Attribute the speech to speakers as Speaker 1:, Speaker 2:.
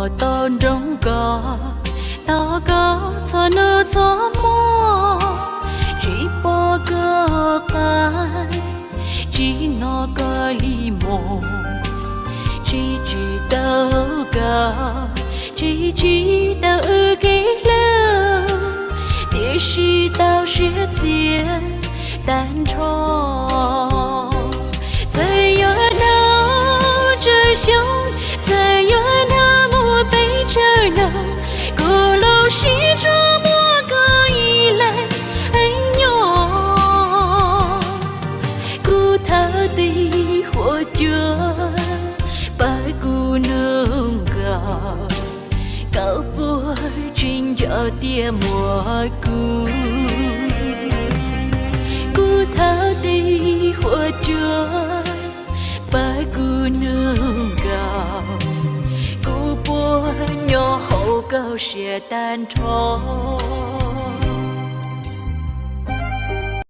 Speaker 1: mùa tôn đông có ta có cho nó cho mò chỉ bỏ cơ cái chỉ nó có li mồ chỉ đâu cả chỉ đâu cái lâu để chỉ đâu sẽ chia tan trò在有那只熊，在有那么被着呢，鼓楼西着莫个依赖哟，古头的火炬，白骨能高，高波真叫爹莫顾。头的火炬，白骨能高，古波鸟后高些单朝。